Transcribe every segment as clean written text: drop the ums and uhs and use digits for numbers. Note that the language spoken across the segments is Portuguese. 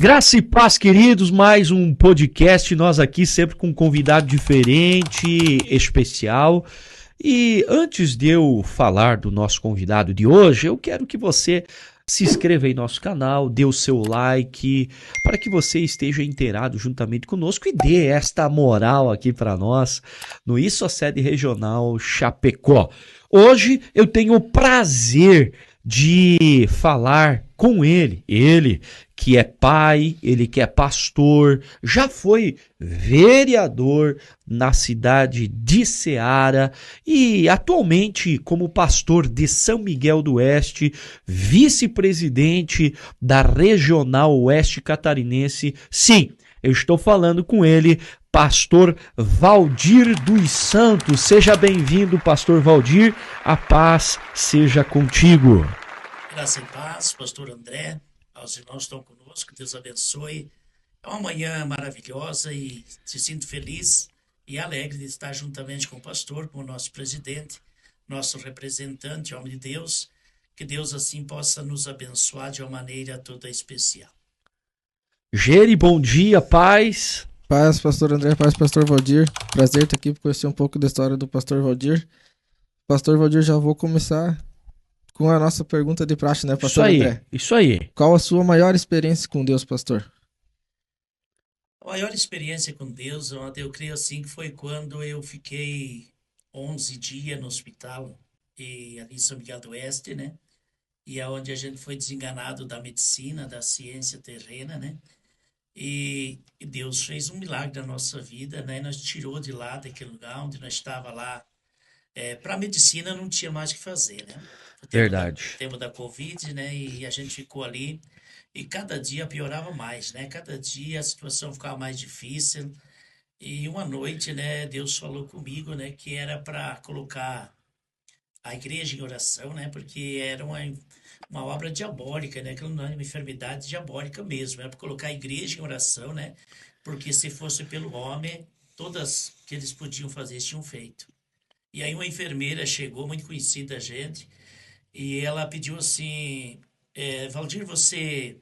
Graça e paz, queridos, mais um podcast, nós aqui sempre com um convidado diferente, especial. E antes de eu falar do nosso convidado de hoje, eu quero que você se inscreva em nosso canal, dê o seu like, para que você esteja inteirado juntamente conosco e dê esta moral aqui para nós no Isso a Sede Regional Chapecó. Hoje eu tenho o prazer de falar com ele que é pai, ele que é pastor, já foi vereador na cidade de Ceará e atualmente como pastor de São Miguel do Oeste, vice-presidente da Regional Oeste Catarinense. Sim, eu estou falando com ele, pastor Valdir dos Santos. Seja bem-vindo, pastor Valdir, a paz seja contigo. Graça e paz, pastor André, aos irmãos que estão conosco, Deus abençoe. É uma manhã maravilhosa e se sinto feliz e alegre de estar juntamente com o pastor, com o nosso presidente, nosso representante, homem de Deus, que Deus assim possa nos abençoar de uma maneira toda especial. Geri, bom dia, paz. Paz, pastor André, paz, pastor Valdir. Prazer estar aqui para conhecer um pouco da história do pastor Valdir. Pastor Valdir, já vou começar com a nossa pergunta de praxe, né, pastor André? Isso aí. Qual a sua maior experiência com Deus, pastor? A maior experiência com Deus, eu creio assim, que foi quando eu fiquei 11 dias no hospital, ali em São Miguel do Oeste, né? E é onde a gente foi desenganado da medicina, da ciência terrena, né? E Deus fez um milagre na nossa vida, né? Nós tirou de lá, daquele lugar onde nós estava lá. Para a medicina não tinha mais o que fazer, né? Verdade. Tempo da Covid, né? E a gente ficou ali e cada dia piorava mais, né? Cada dia a situação ficava mais difícil. E uma noite, né? Deus falou comigo, né? Que era para colocar a igreja em oração, né? Porque era uma obra diabólica, né? Aquilo não é uma enfermidade diabólica mesmo. Era para colocar a igreja em oração, né? Porque se fosse pelo homem, todas que eles podiam fazer tinham feito. E aí uma enfermeira chegou, muito conhecida a gente, e ela pediu assim, Valdir, você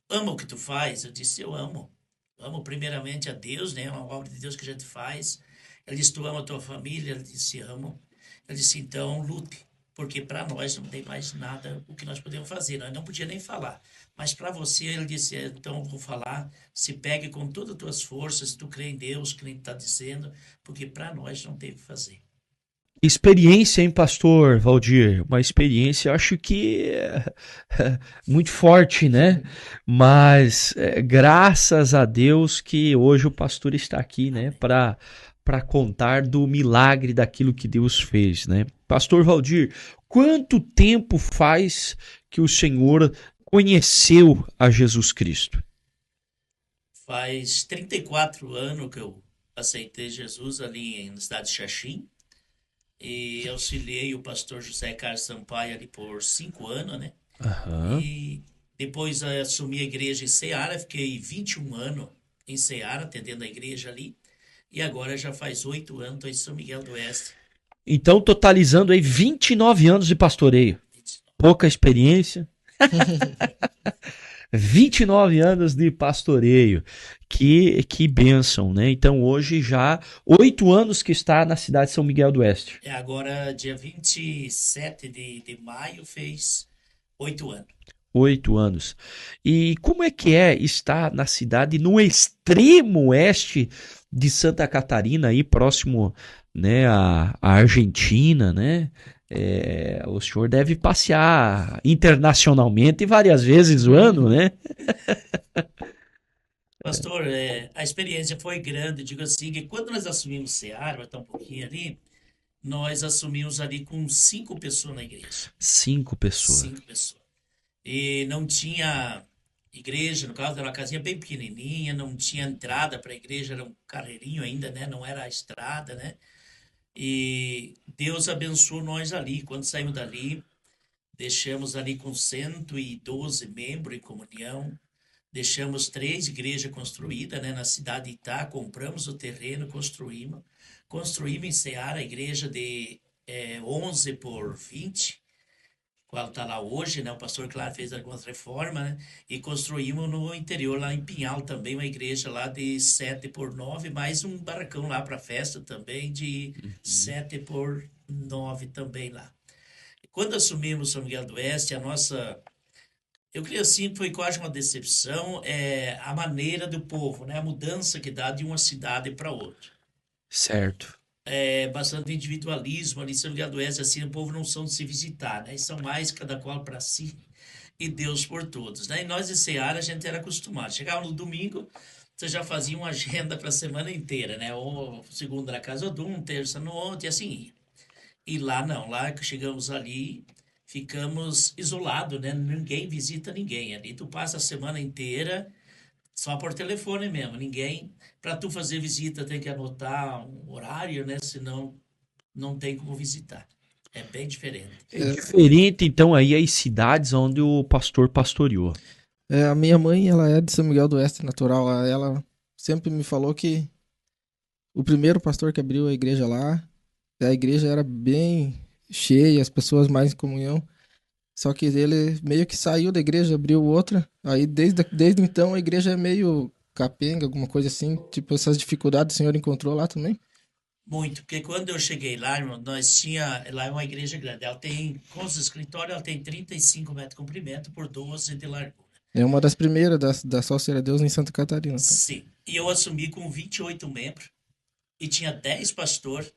ama o que tu faz? Eu disse, eu amo. Amo primeiramente a Deus, né? É uma obra de Deus que a gente faz. Ela disse, tu ama a tua família? Ela disse, amo. Ela disse, então lute, porque para nós não tem mais nada o que nós podemos fazer. Nós não podíamos nem falar. Mas para você, ele disse, então eu vou falar, se pegue com todas as tuas forças, se tu crê em Deus, que nem está dizendo, porque para nós não tem o que fazer. Experiência, hein, pastor Valdir? Uma experiência, eu acho que muito forte, né? Mas graças a Deus que hoje o pastor está aqui, né? Para contar do milagre daquilo que Deus fez, né? Pastor Valdir, quanto tempo faz que o senhor conheceu a Jesus Cristo? Faz 34 anos que eu aceitei Jesus ali na cidade de Xaxim. E auxiliei o pastor José Carlos Sampaio ali por 5 anos, né? Aham. E depois assumi a igreja em Ceará, fiquei 21 anos em Ceará, atendendo a igreja ali. E agora já faz 8 anos, estou em São Miguel do Oeste. Então, totalizando aí 29 anos de pastoreio. Pouca experiência. 29 anos de pastoreio. Que bênção, né? Então, hoje já 8 anos que está na cidade de São Miguel do Oeste. Agora, dia 27 de maio, fez 8 anos. 8 anos. E como é que é estar na cidade no extremo oeste de Santa Catarina, aí próximo, né, à Argentina, né? O senhor deve passear internacionalmente várias vezes o ano, né? Pastor, a experiência foi grande. Digo assim, que quando nós assumimos Ceará, vai estar um pouquinho ali, nós assumimos ali com 5 pessoas na igreja. 5 pessoas. 5 pessoas. E não tinha igreja, no caso, era uma casinha bem pequenininha, não tinha entrada para a igreja, era um carreirinho ainda, né? Não era a estrada, né? E Deus abençoou nós ali. Quando saímos dali, deixamos ali com 112 membros em comunhão. Deixamos 3 igrejas construídas, né, na cidade de Itá, compramos o terreno, construímos. Construímos em Ceará a igreja de 11 por 20. qual está lá hoje, né? O pastor Claro fez algumas reformas, né? E construímos no interior, lá em Pinhal também, uma igreja lá de 7 por 9, mais um barracão lá para festa também, de Uhum. 7 por 9 também lá. Quando assumimos São Miguel do Oeste, a nossa, eu creio assim, foi quase uma decepção, a maneira do povo, né? A mudança que dá de uma cidade para outra. Certo. Bastante individualismo ali, São Miguel do Oeste, assim, o povo não são de se visitar, né? E são mais cada qual para si e Deus por todos, né? E nós de Ceará, a gente era acostumado. Chegava no domingo, você já fazia uma agenda para a semana inteira, né? Ou segunda na casa de um, terça no outro, e assim ia. E lá não, lá que chegamos ali, ficamos isolados, né? Ninguém visita ninguém. Ali tu passa a semana inteira só por telefone mesmo. Ninguém, para tu fazer visita, tem que anotar um horário, né? Senão não tem como visitar. É bem diferente. É diferente, então, aí as cidades onde o pastor pastoreou. A minha mãe, ela é de São Miguel do Oeste natural. Ela sempre me falou que o primeiro pastor que abriu a igreja lá, a igreja era bem cheia, as pessoas mais em comunhão. Só que ele meio que saiu da igreja, abriu outra. Aí desde então a igreja é meio capenga, alguma coisa assim. Tipo, essas dificuldades o senhor encontrou lá também? Muito, porque quando eu cheguei lá, irmão, nós tinha, lá é uma igreja grande, ela tem, com os escritórios, ela tem 35 metros de comprimento por 12 de largura. É uma das primeiras da Só Ser a Deus em Santa Catarina. Tá? Sim, e eu assumi com 28 membros, e tinha 10 pastores,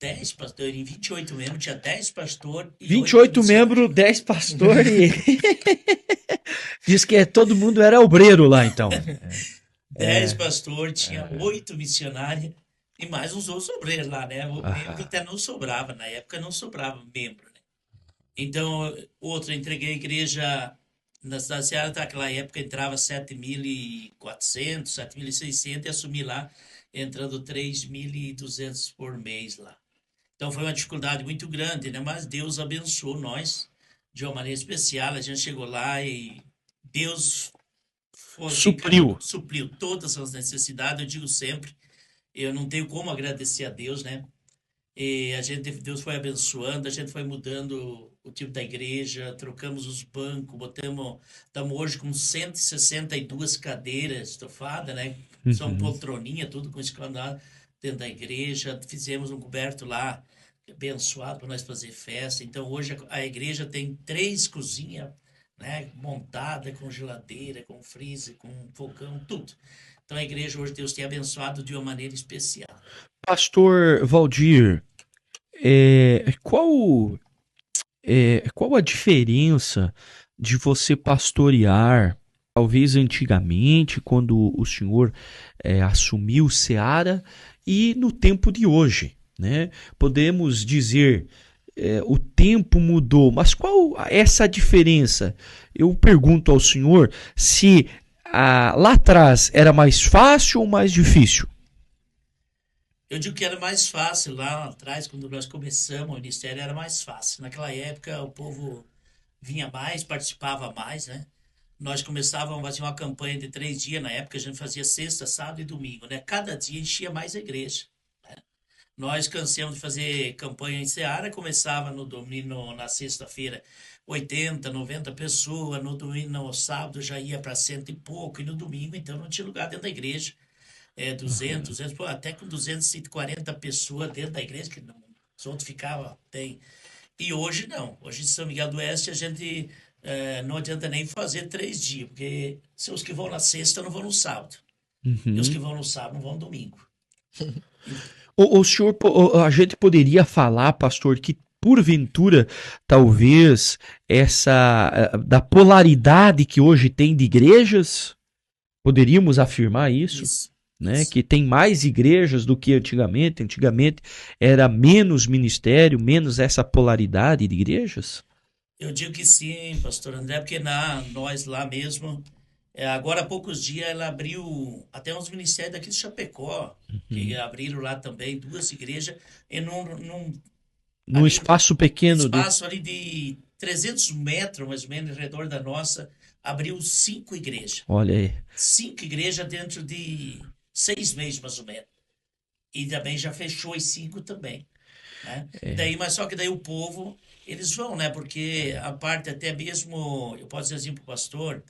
em 28 membros, tinha 10 pastores e 28 membros, 10 pastores. Diz que todo mundo era obreiro lá, então. 10 pastores, tinha 8 missionários, e mais uns outros obreiros lá, né? O membro até não sobrava, na época não sobrava membro, né? Então, outra, entreguei a igreja na cidade de Ceará, naquela época entrava 7.400, 7.600 e assumi lá, entrando 3.200 por mês lá. Então foi uma dificuldade muito grande, né? Mas Deus abençoou nós de uma maneira especial. A gente chegou lá e Deus Supriu. supriu todas as necessidades. Eu digo sempre, eu não tenho como agradecer a Deus, né? E Deus foi abençoando, a gente foi mudando o tipo da igreja, trocamos os bancos, estamos hoje com 162 cadeiras estofadas, né? São Uhum. poltroninha, tudo com escandalo dentro da igreja. Fizemos um coberto lá, abençoado para nós fazer festa. Então hoje a igreja tem 3 cozinhas, né? Montada com geladeira, com freezer, com fogão, tudo. Então a igreja hoje Deus tem abençoado de uma maneira especial. Pastor Valdir, qual a diferença de você pastorear, talvez antigamente, quando o senhor assumiu o Seara, e no tempo de hoje, né? Podemos dizer, o tempo mudou, mas qual essa diferença? Eu pergunto ao senhor se lá atrás era mais fácil ou mais difícil? Eu digo que era mais fácil lá atrás, quando nós começamos o ministério, era mais fácil. Naquela época, o povo vinha mais, participava mais, né? Nós começávamos a fazer uma campanha de 3 dias, na época a gente fazia sexta, sábado e domingo, né? Cada dia enchia mais a igreja. Nós cansamos de fazer campanha em Seara, começava no domingo, na sexta-feira, 80, 90 pessoas, no domingo, no sábado já ia para cento e pouco, e no domingo, então, não tinha lugar dentro da igreja. 200, pô, até com 240 pessoas dentro da igreja, que não, os outros ficavam, tem. E hoje não. Hoje em São Miguel do Oeste a gente não adianta nem fazer 3 dias, porque se os que vão na sexta não vão no sábado. E os que Uhum. vão no sábado não vão no domingo. O senhor, a gente poderia falar, pastor, que porventura, talvez, da polaridade que hoje tem de igrejas, poderíamos afirmar isso, Isso, né? isso. Que tem mais igrejas do que antigamente. Antigamente era menos ministério, menos essa polaridade de igrejas. Eu digo que sim, pastor André, porque nós lá mesmo, agora há poucos dias ela abriu até uns ministérios daqui de Chapecó, que Uhum. abriram lá também 2 igrejas, e Num ali espaço pequeno de. espaço ali de 300 metros, mais ou menos, ao redor da nossa, abriu 5 igrejas. Olha aí. 5 igrejas dentro de 6 meses, mais ou menos. E também já fechou as 5 também. né? Daí, mas só que daí o povo, eles vão, né? Porque a parte até mesmo, eu posso dizer assim pro pastor,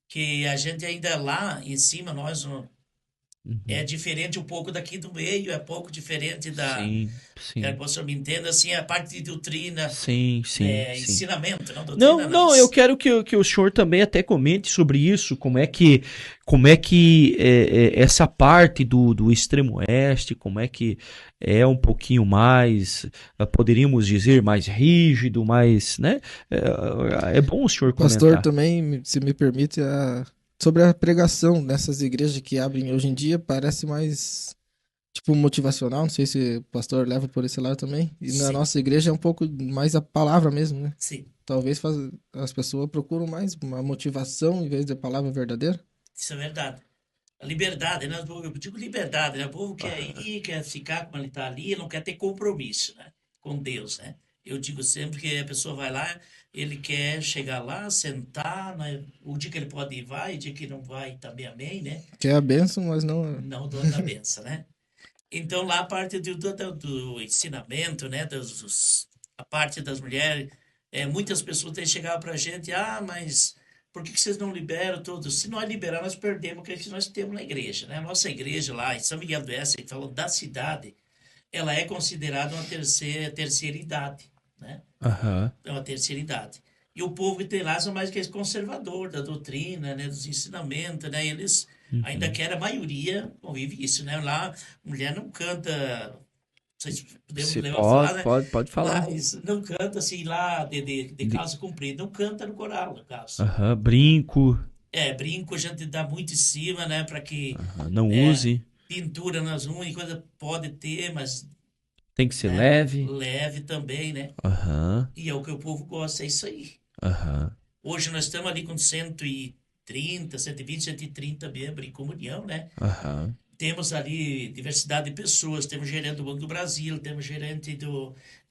que a gente ainda lá em cima, nós é Uhum. diferente um pouco daqui do meio, é pouco diferente da, Sim, quero sim. que você me entenda, assim, a parte de doutrina, Sim, sim, sim. ensinamento, não doutrina, Não, não. não, eu quero que o senhor também até comente sobre isso, como é que essa parte do extremo oeste, como é que é um pouquinho mais, poderíamos dizer, mais rígido, mais, né? É bom o senhor Pastor, comentar. também, se me permite, sobre a pregação nessas igrejas que abrem hoje em dia, parece mais, tipo, motivacional. Não sei se o pastor leva por esse lado também. E na Sim, nossa igreja é um pouco mais a palavra mesmo, né? sim, Talvez as pessoas procuram mais uma motivação em vez da palavra verdadeira. isso é verdade. A liberdade, né? Eu digo liberdade, né? O povo quer ir, quer ficar como ele está ali, não quer ter compromisso, né? Com Deus, né? Eu digo sempre que a pessoa vai lá, ele quer chegar lá, sentar, né? O dia que ele pode ir, vai, o dia que não vai, também amém, né? Que é a bênção, mas não. Não o dono da benção, né? Então, lá a parte do ensinamento, né? A parte das mulheres, muitas pessoas têm chegado para a gente, mas por que vocês não liberam todos? Se nós liberar, nós perdemos o que nós temos na igreja, né? A nossa igreja lá em São Miguel do Oeste, falando da cidade, ela é considerada uma terceira idade, né? Aham. É uma terceira idade. E o povo que tem lá são mais que conservador da doutrina, né, dos ensinamentos, né? Eles ainda Uhum. querem, a maioria convive isso, né? Lá, mulher não canta, não sei se podemos Se levar a falar, né? pode falar. Mas não canta assim lá de De- calça comprida, não canta no coral, no caso. Aham, brinco, Brinco a gente dá muito em cima, né? Para que aham, não é, use, pintura nas unhas, coisa pode ter, mas, tem que ser né? leve. Leve também, né? Aham, E é o que o povo gosta, é isso aí. aham, Hoje nós estamos ali com 130, 120, 130 membros em comunhão, né? aham. Temos ali diversidade de pessoas, temos gerente do Banco do Brasil, temos gerente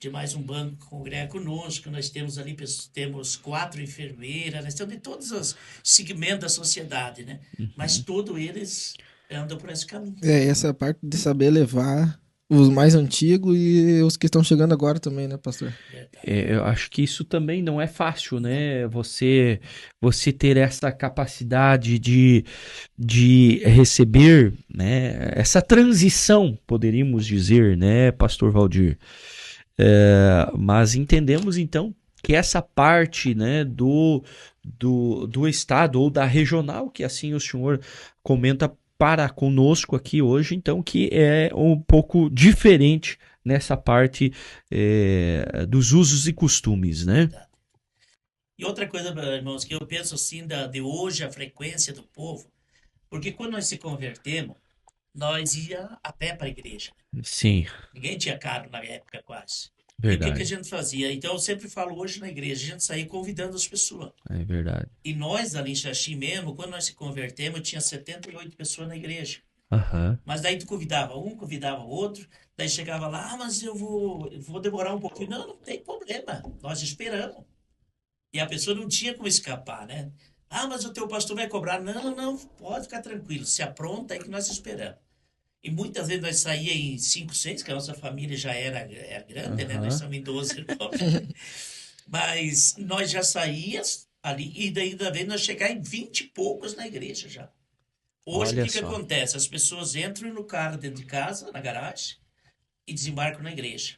de mais um banco que congrega conosco, nós temos ali, temos 4 enfermeiras, nós temos de todos os segmentos da sociedade, né? Mas Uhum. todos eles andam por esse caminho. Essa parte de saber levar os mais antigos e os que estão chegando agora também, né, pastor? Verdade. Eu acho que isso também não é fácil, Não, né? Você ter essa capacidade de receber, né? Essa transição, poderíamos dizer, né, Pastor Valdir? Mas entendemos então que essa parte, né, do estado ou da regional, que assim o senhor comenta para conosco aqui hoje, então que é um pouco diferente nessa parte dos usos e costumes, né? verdade. E outra coisa, irmãos, que eu penso assim, de hoje, a frequência do povo, porque quando nós se convertemos, nós ia a pé para a igreja. Sim, Ninguém tinha carro na época, quase. E o que que a verdade, gente fazia? Então, eu sempre falo hoje na igreja, a gente saía convidando as pessoas. é verdade. E nós, ali em Xaxim mesmo, quando nós se convertemos, tinha 78 pessoas na igreja. Aham, Mas daí tu convidava um, convidava outro, daí chegava lá, mas eu vou demorar um pouquinho. Não, não tem problema, nós esperamos. E a pessoa não tinha como escapar, né? Mas o teu pastor vai cobrar. Não, não, pode ficar tranquilo, se apronta aí que nós esperamos. E muitas vezes nós saía em 5, 6, que a nossa família já era grande, né? Nós aham, somos em 12 irmãos. Mas nós já saíamos ali, e daí da vez nós chegar em 20 e poucos na igreja já. Hoje o olha que só. acontece? As pessoas entram no carro dentro de casa, na garagem, e desembarcam na igreja.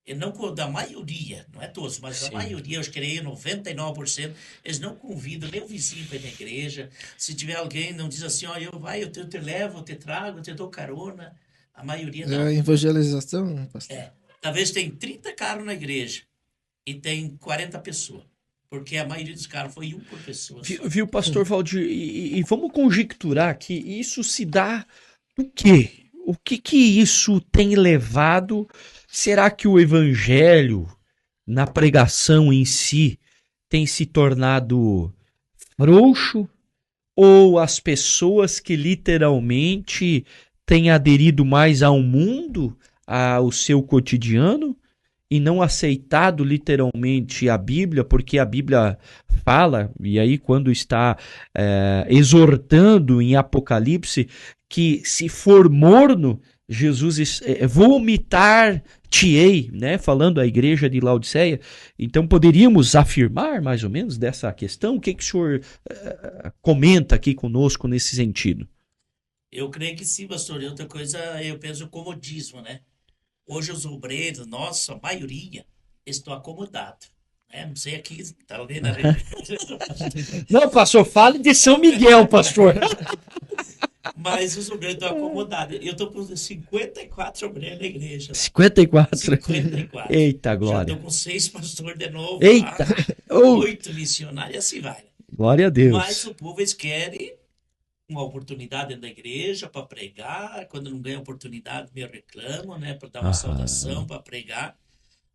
E não, da maioria, não é todos, mas a Sim. maioria, eu creio, 99%, eles não convidam nem o vizinho para ir na igreja. Se tiver alguém, não diz assim, eu te levo, eu te trago, eu te dou carona. A maioria É a não. evangelização, pastor. Talvez tem 30 carros na igreja e tem 40 pessoas. Porque a maioria dos carros foi um por pessoa só. Viu, Pastor Valdir? E vamos conjecturar que isso se dá do quê? O que que isso tem levado? Será que o evangelho, na pregação em si, tem se tornado frouxo? Ou as pessoas que literalmente têm aderido mais ao mundo, ao seu cotidiano? E não aceitado literalmente a Bíblia, porque a Bíblia fala, e aí quando está exortando em Apocalipse, que se for morno, Jesus, vomitar-te-ei, né? Falando à igreja de Laodiceia. Então poderíamos afirmar mais ou menos dessa questão? O que o senhor comenta aqui conosco nesse sentido? Eu creio que sim, pastor. E outra coisa, eu penso o comodismo, né? Hoje os obreiros, nossa, a maioria, estão acomodados. Né? Não sei aqui, tá vendo? Não, pastor, fale de São Miguel, pastor. Mas os obreiros estão acomodados. Eu estou com 54 obreiros na igreja. 54? 54. Eita, Já glória. estou com 6 pastores de novo. Eita! Lá, 8 missionários e assim vai. Glória a Deus. Mas o povo, eles querem uma oportunidade dentro da igreja para pregar. Quando não ganha oportunidade, me reclamam, né? Para dar uma saudação, para pregar.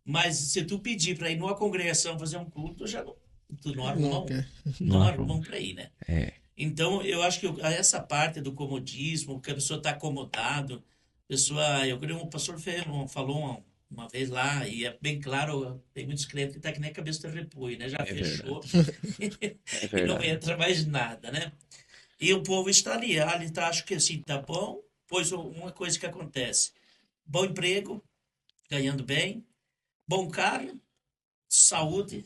Mas se tu pedir para ir numa congregação fazer um culto, já não, tu não arrumam para ir, né? É. Então, eu acho que essa parte do comodismo, que a pessoa está acomodado, eu creio que o pastor falou uma vez lá, e é bem claro, tem muitos crentes que está que nem a cabeça de repolho, né? Já fechou e não entra mais nada, né? E o povo está ali tá, acho que assim, tá bom, pois uma coisa que acontece, bom emprego, ganhando bem, bom carro, saúde,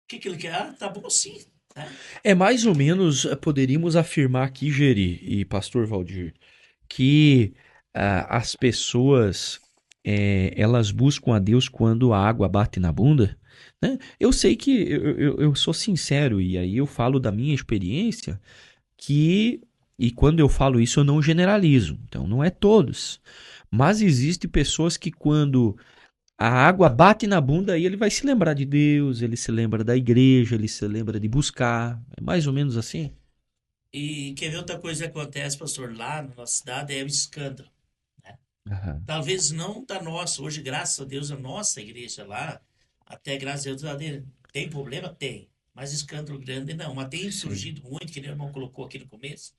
o que ele quer? Ah, tá bom sim. É mais ou menos, poderíamos afirmar aqui, Geri e pastor Valdir, que as pessoas, elas buscam a Deus quando a água bate na bunda, né? Eu sei que, eu sou sincero, e aí eu falo da minha experiência, e quando eu falo isso eu não generalizo, então não é todos, mas existem pessoas que quando a água bate na bunda, aí ele vai se lembrar de Deus, ele se lembra da igreja, ele se lembra de buscar. É mais ou menos assim? E quer ver outra coisa que acontece, pastor, lá na nossa cidade, é o escândalo. Né? Aham. Talvez não da nossa, hoje, graças a Deus, a nossa igreja lá, até graças a Deus, tem problema? Tem. Mas escândalo grande não. Mas tem surgido muito, que nem o irmão colocou aqui no começo.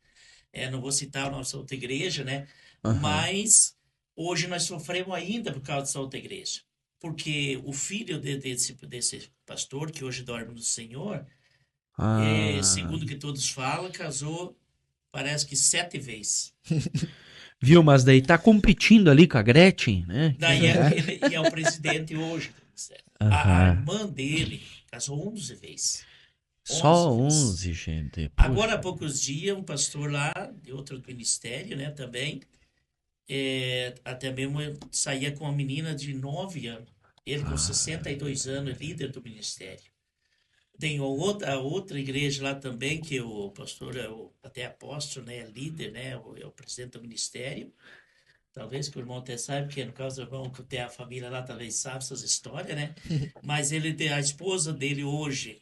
Não vou citar a nossa outra igreja, né? Aham. Mas hoje nós sofremos ainda por causa dessa outra igreja. Porque o filho desse pastor, que hoje dorme no Senhor, segundo o que todos falam, casou, parece que 7 vezes. Viu, mas daí tá competindo ali com a Gretchen, né? Daí ele é o presidente hoje. A irmã dele casou 11 vezes. Só 11 11, gente. Poxa. Agora há poucos dias, um pastor lá, de outro ministério, né, também, até mesmo saía com uma menina de 9 anos. Ele com 62 anos, líder do ministério. Tem a outra igreja lá também, que o pastor até apóstolo, né, é líder, né, é o presidente do ministério. Talvez que o irmão até saiba, porque no caso do irmão que tem a família lá, talvez sabe essas histórias, né? Mas ele tem a esposa dele hoje,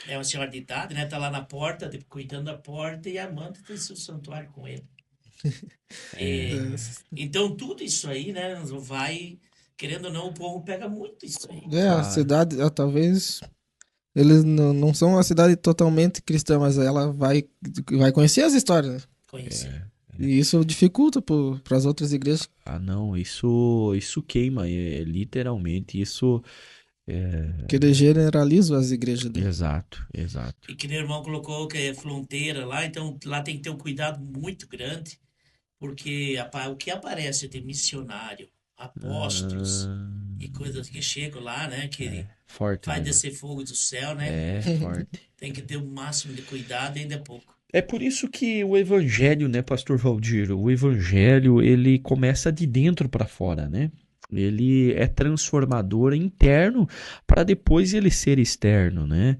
é uma senhora de idade, né? Tá lá na porta, cuidando da porta, e a amante tem seu santuário com ele. Então, tudo isso aí, né? Vai, querendo ou não, o povo pega muito isso aí. A cidade, talvez eles não são uma cidade totalmente cristã, mas ela vai conhecer as histórias, né? Conhecer. E isso dificulta para as outras igrejas. Ah, não, isso queima, literalmente, isso... Que ele generaliza as igrejas dele. Exato. E que o irmão colocou que é fronteira lá, então lá tem que ter um cuidado muito grande, porque o que aparece de missionário, apóstolos e coisas que chegam lá, né, que forte, vai né? descer fogo do céu, né? É forte. Tem que ter o máximo de cuidado e ainda é pouco. É por isso que o evangelho, né, pastor Valdir, o evangelho, ele começa de dentro para fora, né? Ele é transformador interno para depois ele ser externo, né?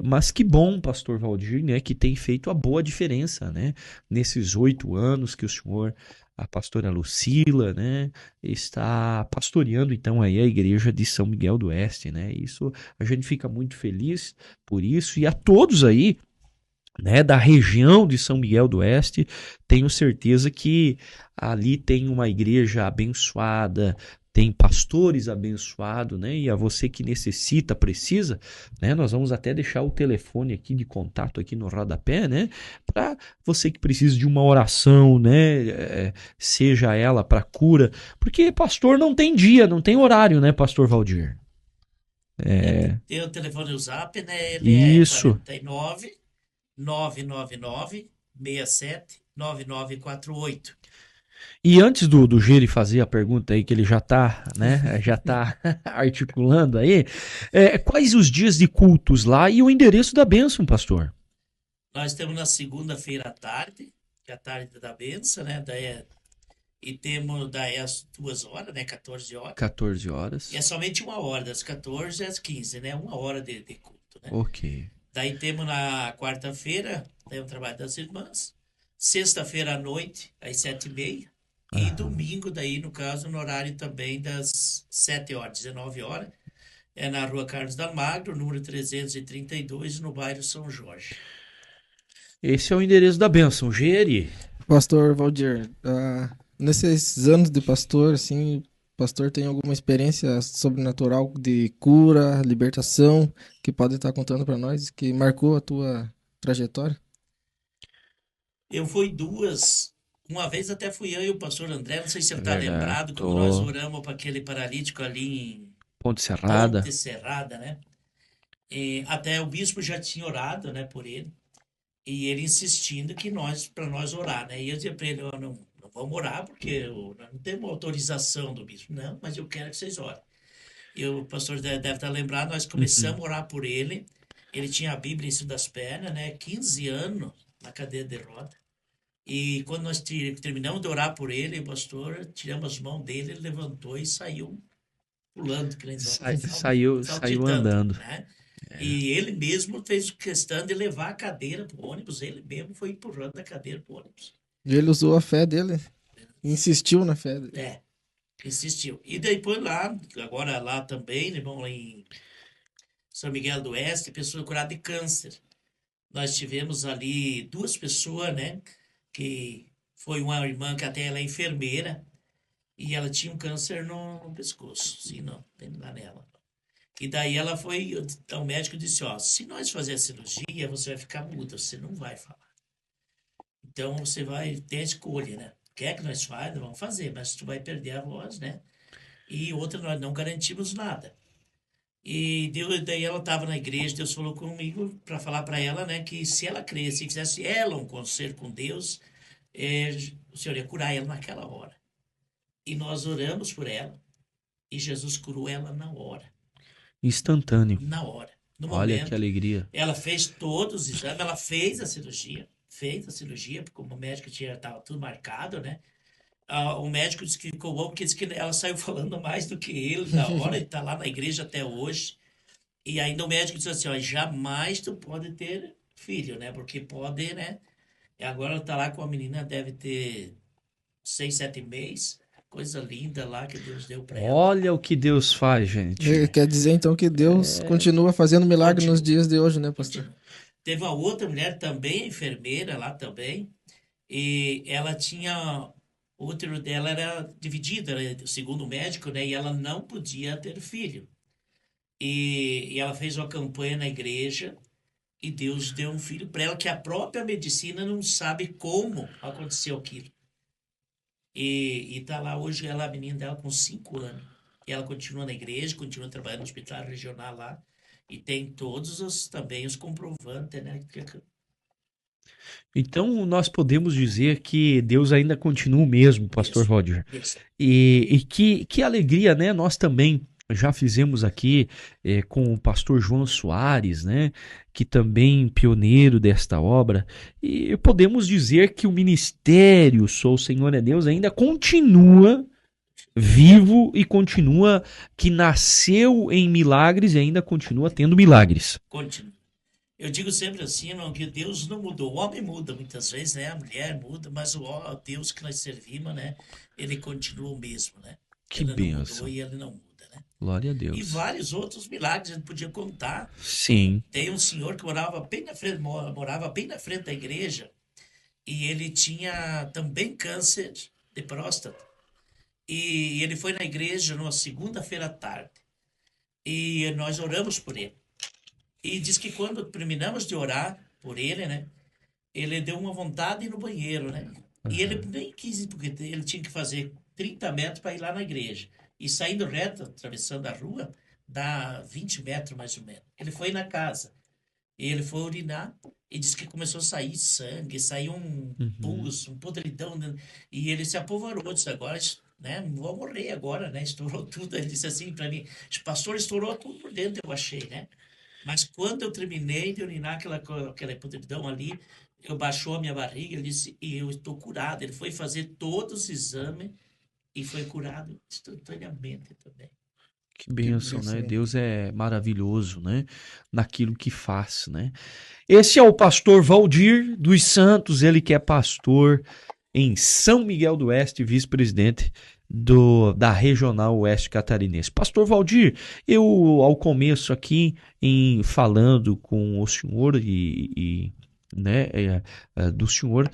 Mas que bom, pastor Valdir, né, que tem feito a boa diferença, né? Nesses 8 anos que o senhor, a pastora Lucila, né, está pastoreando então aí a igreja de São Miguel do Oeste, né? Isso, a gente fica muito feliz por isso, e a todos aí, né, da região de São Miguel do Oeste, tenho certeza que ali tem uma igreja abençoada, tem pastores abençoados, né? E a você que necessita, precisa, né? Nós vamos até deixar o telefone aqui de contato aqui no rodapé, né? Para você que precisa de uma oração, né? Seja ela para cura, porque pastor não tem dia, não tem horário, né, pastor Valdir? Tem o telefone, o Zap, né? Ele Isso. é 49 999 67 9948. E antes do Geri fazer a pergunta aí, que ele já tá, né, já tá articulando aí, quais os dias de cultos lá e o endereço da bênção, pastor? Nós temos na segunda-feira à tarde, que é a tarde da benção, né? E temos daí às 2 horas, né? 14 horas. 14 E é horas. somente 1 hora, das 14 às 15, né? 1 hora de culto, né? Ok. Daí temos na quarta-feira, tem o trabalho das irmãs. Sexta-feira à noite, às 7h30. E Aham. domingo, daí, no caso, no horário também das 7 horas, 19 horas. É na rua Carlos Dalmagro, número 332, no bairro São Jorge. Esse é o endereço da bênção, Geri. Pastor Valdir, nesses anos de pastor, assim, o pastor tem alguma experiência sobrenatural de cura, libertação, que pode estar contando para nós, que marcou a tua trajetória? Eu fui duas. Uma vez até fui eu e o pastor André, não sei se É ele está verdade. lembrado, quando nós Tô. oramos para aquele paralítico ali em Ponte Serrada. Ponte Serrada, né? E até o bispo já tinha orado, né, por ele. E ele insistindo que para nós orar, né? E eu dizia para ele, ó, não, não vamos orar porque nós não temos autorização do bispo. Não, mas eu quero que vocês orem. E o pastor deve estar lembrado, nós Uhum. começamos a orar por ele. Ele tinha a Bíblia em cima das pernas, né? 15 anos na cadeira de roda. E quando nós terminamos de orar por ele, pastor, tiramos as mãos dele, ele levantou e saiu pulando, que nem diz, Saiu saltitando, andando. né? E ele mesmo fez questão de levar a cadeira para o ônibus, ele mesmo foi empurrando a cadeira para o ônibus. E ele usou a fé dele, insistiu na fé dele. É, insistiu. E depois lá, agora lá também, né, vamos lá em São Miguel do Oeste, pessoa curada de câncer. Nós tivemos ali duas pessoas, né, que foi uma irmã que até ela é enfermeira, e ela tinha um câncer no pescoço, sim, não, tem lá nela. E daí ela foi, o médico disse, ó, se nós fazer a cirurgia, você vai ficar muda, você não vai falar. Então você vai ter a escolha, né? Quer que nós façamos? Vamos fazer, mas tu vai perder a voz, né? E outra, nós não garantimos nada. E daí ela estava na igreja, Deus falou comigo para falar para ela, né, que se ela cresce e fizesse ela um concerto com Deus, o Senhor ia curar ela naquela hora. E nós oramos por ela, e Jesus curou ela na hora. Instantâneo. Na hora. No Olha que momento, alegria. ela fez todos os exames, ela fez a cirurgia, porque como o médico estava tudo marcado, né? O médico disse que ficou bom, porque disse que ela saiu falando mais do que ele na hora, ele está lá na igreja até hoje. E ainda o médico disse assim, ó, jamais tu pode ter filho, né? Porque pode, né? E agora ela tá lá com a menina, deve ter 6, 7 meses. Coisa linda lá que Deus deu para ela. Olha o que Deus faz, gente. Quer dizer então que Deus continua fazendo milagre nos Continua, dias de hoje, né, pastor? continua. Teve uma outra mulher também, enfermeira lá também, e ela tinha, o útero dela era dividido, segundo o médico, né? E ela não podia ter filho. E ela fez uma campanha na igreja e Deus deu um filho para ela que a própria medicina não sabe como aconteceu aquilo. E tá lá hoje ela, a menina dela com 5 anos. E ela continua na igreja, continua trabalhando no hospital regional lá. E tem todos os também os comprovantes, né? Então nós podemos dizer que Deus ainda continua o mesmo, pastor Mesmo, Roger. mesmo. E que alegria, né? Nós também já fizemos aqui com o pastor João Soares, né? Que também pioneiro desta obra. E podemos dizer que o ministério Sou o Senhor é Deus ainda continua vivo e continua que nasceu em milagres e ainda continua tendo milagres. Continua. Eu digo sempre assim, não, que Deus não mudou. O homem muda muitas vezes, né? A mulher muda, mas o Deus que nós servimos, né? Ele continua o mesmo, né? Que Ele não mudou bênção. e ele não muda, né? Glória a E Deus. vários outros milagres a gente podia contar. Sim. Tem um senhor que morava bem na frente da igreja e ele tinha também câncer de próstata. E ele foi na igreja numa segunda-feira à tarde e nós oramos por ele. E diz que quando terminamos de orar por ele, né? Ele deu uma vontade de ir no banheiro, né? E ele nem quis ir, porque ele tinha que fazer 30 metros para ir lá na igreja. E saindo reto, atravessando a rua, dá 20 metros mais ou menos. Ele foi na casa. Ele foi urinar e disse que começou a sair sangue, saiu um Uhum. pus, um podridão, né? E ele se apavorou, disse, agora, né, vou morrer agora, né? Estourou tudo. Ele disse assim para mim, pastor, estourou tudo por dentro, eu achei, né? Mas quando eu terminei de urinar aquela podridão ali, eu baixou a minha barriga, ele disse, e eu estou curado. Ele foi fazer todos os exames e foi curado instantaneamente também. Que Que bênção, né? bênção. Deus é maravilhoso, né? Naquilo que faz, né? Esse é o pastor Valdir dos Santos, ele que é pastor em São Miguel do Oeste, vice-presidente da Regional Oeste Catarinense. Pastor Valdir, eu ao começo aqui em falando com o senhor né, do senhor,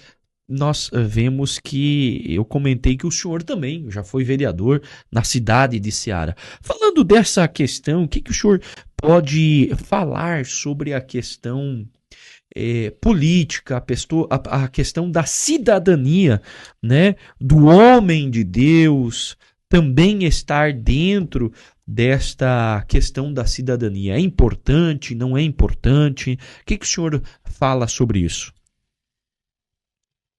nós vemos que eu comentei que o senhor também já foi vereador na cidade de Ceará. Falando dessa questão, o que, que o senhor pode falar sobre a questão política, a questão da cidadania, né, do homem de Deus também estar dentro desta questão da cidadania? É importante, não é importante? O que, que o senhor fala sobre isso?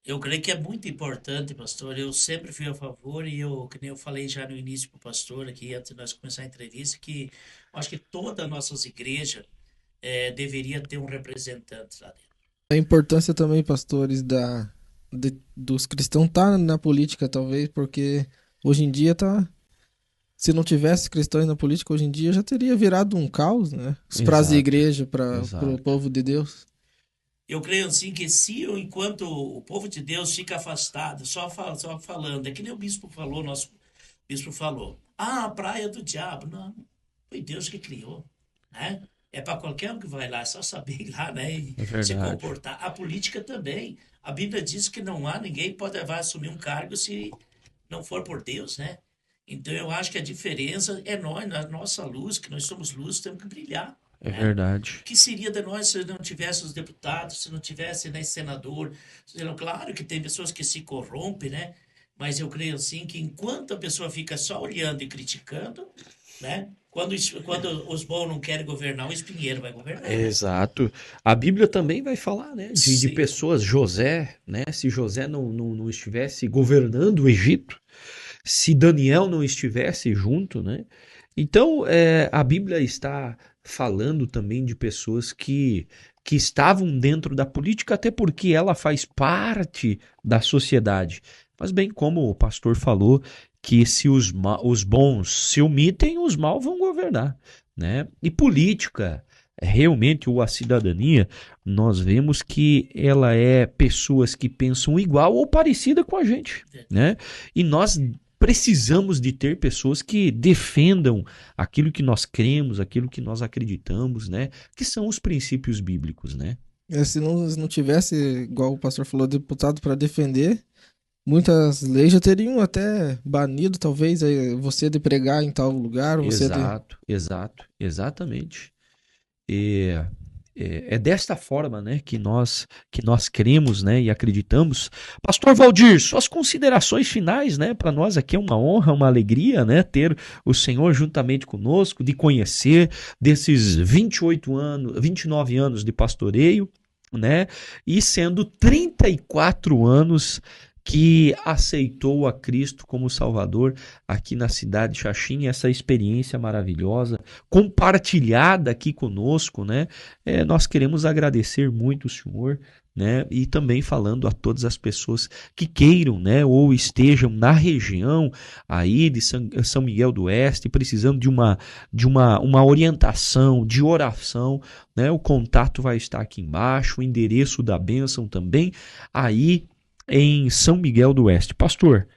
Eu creio que é muito importante, pastor. Eu sempre fui a favor e eu, que nem eu falei já no início para o pastor aqui, antes de nós começar a entrevista, que eu acho que todas as nossas igrejas deveria ter um representante lá dentro. A importância também, pastores, dos cristãos tá na política, talvez, porque hoje em dia tá. Se não tivesse cristãos na política, hoje em dia já teria virado um caos, né? Para as Exato, igrejas, para o exato. povo de Deus. Eu creio assim que se enquanto o povo de Deus fica afastado, só falando, é que nem o bispo falou, nosso bispo falou, a praia do diabo. Não, foi Deus que criou, né? É para qualquer um que vai lá, é só saber ir lá, né? E É se verdade. comportar. A política também. A Bíblia diz que não há ninguém que vai assumir um cargo se não for por Deus, né? Então eu acho que a diferença é nós, na nossa luz, que nós somos luz, temos que brilhar, É né? verdade. O que seria de nós se não tivesse os deputados, se não tivesse, né, senador? Claro que tem pessoas que se corrompem, né? Mas eu creio assim que enquanto a pessoa fica só olhando e criticando, né? Quando os bons não querem governar, o espinheiro vai governar, né? Exato. A Bíblia também vai falar, né, de Sim, pessoas, José, né, se José não estivesse governando o Egito, se Daniel não estivesse junto, né, então a Bíblia está falando também de pessoas que estavam dentro da política, até porque ela faz parte da sociedade. Mas bem como o pastor falou, que se os bons se omitem, os maus vão governar, né? E política, realmente, ou a cidadania, nós vemos que ela é pessoas que pensam igual ou parecida com a gente, né? E nós precisamos de ter pessoas que defendam aquilo que nós cremos, aquilo que nós acreditamos, né? Que são os princípios bíblicos, né? Se não tivesse, igual o pastor falou, deputado para defender, muitas leis já teriam até banido, talvez, você de pregar em tal lugar, você de. Exato, exato, exatamente. E é desta forma, né, que nós cremos, né, e acreditamos. Pastor Valdir, suas considerações finais, né, para nós aqui é uma honra, uma alegria, né, ter o Senhor juntamente conosco, de conhecer desses 28 anos, 29 anos de pastoreio, né, e sendo 34 anos que aceitou a Cristo como Salvador aqui na cidade de Xaxim, essa experiência maravilhosa compartilhada aqui conosco, né? Nós queremos agradecer muito o senhor, né? E também falando a todas as pessoas que queiram, né? Ou estejam na região aí de São Miguel do Oeste, precisando de uma orientação, de oração, né? O contato vai estar aqui embaixo, o endereço da bênção também aí em São Miguel do Oeste. Pastor,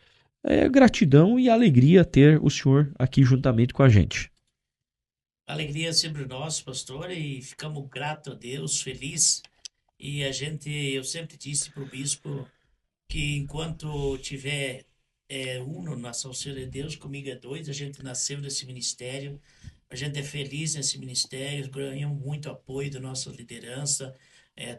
gratidão e alegria ter o senhor aqui juntamente com a gente. a alegria é sempre nossa, pastor, e ficamos gratos a Deus, feliz. E eu sempre disse para o bispo que enquanto tiver uno na Salceira de Deus, comigo é dois, a gente nasceu nesse ministério, a gente é feliz nesse ministério, ganhamos muito apoio da nossa liderança,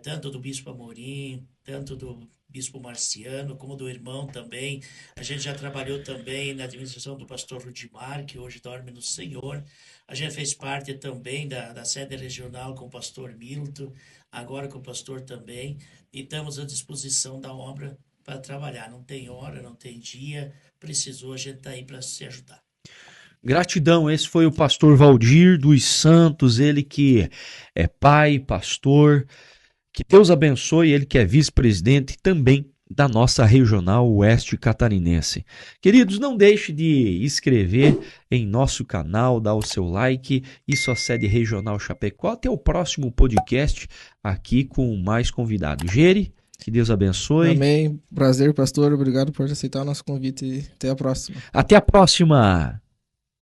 tanto do Bispo Amorim, tanto do Bispo Marciano, como do irmão também. A gente já trabalhou também na administração do pastor Rudimar, que hoje dorme no Senhor. A gente fez parte também da sede regional com o pastor Milton, agora com o pastor também, e estamos à disposição da obra para trabalhar. Não tem hora, não tem dia, precisou, a gente está aí para se ajudar. Gratidão, esse foi o pastor Valdir dos Santos, ele que é pai, pastor, que Deus abençoe, ele que é vice-presidente também da nossa regional oeste catarinense. Queridos, não deixe de inscrever em nosso canal, dar o seu like, isso é a sede regional Chapecó. Até o próximo podcast aqui com mais convidados. Geri, que Deus abençoe. Amém. Prazer, pastor. Obrigado por aceitar o nosso convite e até a próxima. Até a próxima.